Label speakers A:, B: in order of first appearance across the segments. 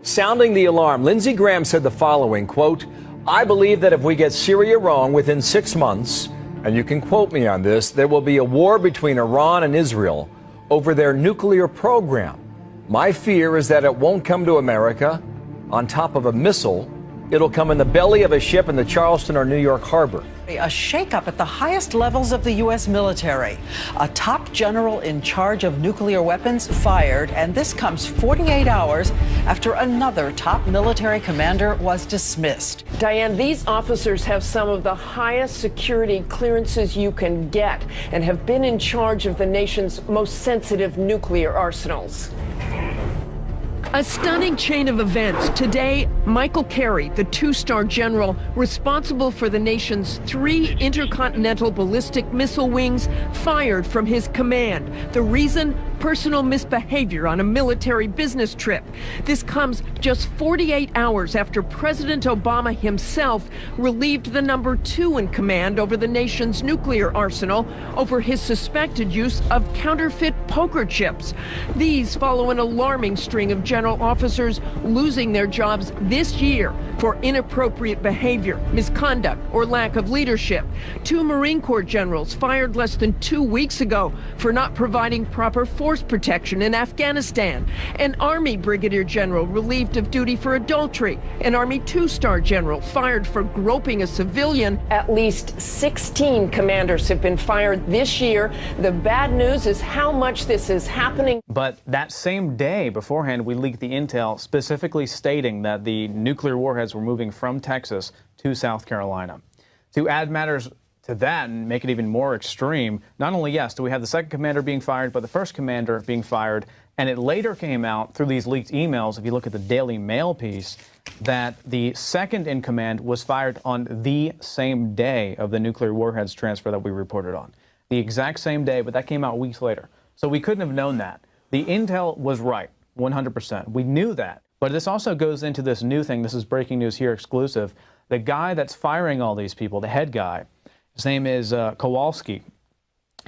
A: Sounding the alarm, Lindsey Graham said the following, quote, "I believe that if we get Syria wrong within 6 months, and you can quote me on this, there will be a war between Iran and Israel over their nuclear program. My fear is that it won't come to America on top of a missile. It'll come in the belly of a ship in the Charleston or New York harbor."
B: A shakeup at the highest levels of the U.S. military. A top general in charge of nuclear weapons fired, and this comes 48 hours after another top military commander was dismissed.
C: Diane, these officers have some of the highest security clearances you can get and have been in charge of the nation's most sensitive nuclear arsenals. A stunning chain of events. Today, Michael Carey, the two-star general responsible for the nation's 3 intercontinental ballistic missile wings, fired from his command. The reason? Personal misbehavior on a military business trip. This comes just 48 hours after President Obama himself relieved the number 2 in command over the nation's nuclear arsenal over his suspected use of counterfeit poker chips. These follow an alarming string of general officers losing their jobs this year for inappropriate behavior, misconduct, or lack of leadership. 2 Marine Corps generals fired less than 2 weeks ago for not providing proper force protection in Afghanistan. An Army Brigadier General relieved of duty for adultery. An Army 2-star general fired for groping a civilian. At least 16 commanders have been fired this year. The bad news is how much this is happening.
D: But that same day beforehand, we leaked the intel specifically stating that the nuclear warheads were moving from Texas to South Carolina. To add matters to that and make it even more extreme, not only, yes, do we have the second commander being fired, but the first commander being fired, and it later came out through these leaked emails, if you look at the Daily Mail piece, that the second in command was fired on the same day of the nuclear warheads transfer that we reported on. The exact same day, but that came out weeks later. So we couldn't have known that. The intel was right, 100%. We knew that. But this also goes into this new thing. This is breaking news here, exclusive. The guy that's firing all these people, the head guy, his name is Kowalski.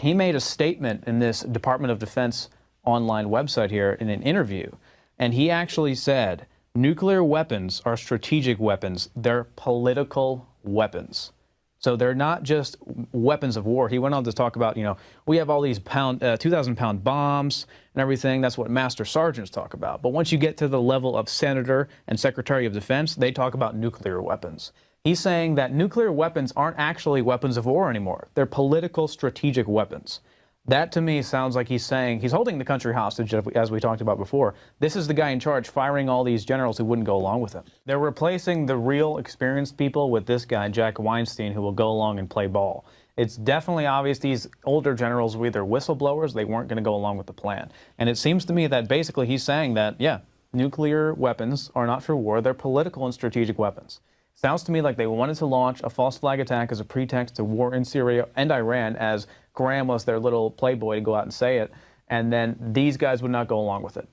D: He made a statement in this Department of Defense online website here in an interview, and he actually said, nuclear weapons are strategic weapons. They're political weapons. So they're not just weapons of war. He went on to talk about, you know, we have all these 2,000-pound bombs and everything. That's what master sergeants talk about. But once you get to the level of senator and secretary of defense, they talk about nuclear weapons. He's saying that nuclear weapons aren't actually weapons of war anymore. They're political strategic weapons. That, to me, sounds like he's saying he's holding the country hostage, as we talked about before. This is the guy in charge firing all these generals who wouldn't go along with him. They're replacing the real experienced people with this guy, Jack Weinstein, who will go along and play ball. It's definitely obvious these older generals were either whistleblowers, they weren't going to go along with the plan. And it seems to me that basically he's saying that, yeah, nuclear weapons are not for war, they're political and strategic weapons. Sounds to me like they wanted to launch a false flag attack as a pretext to war in Syria and Iran, as Graham was their little playboy to go out and say it, and then these guys would not go along with it.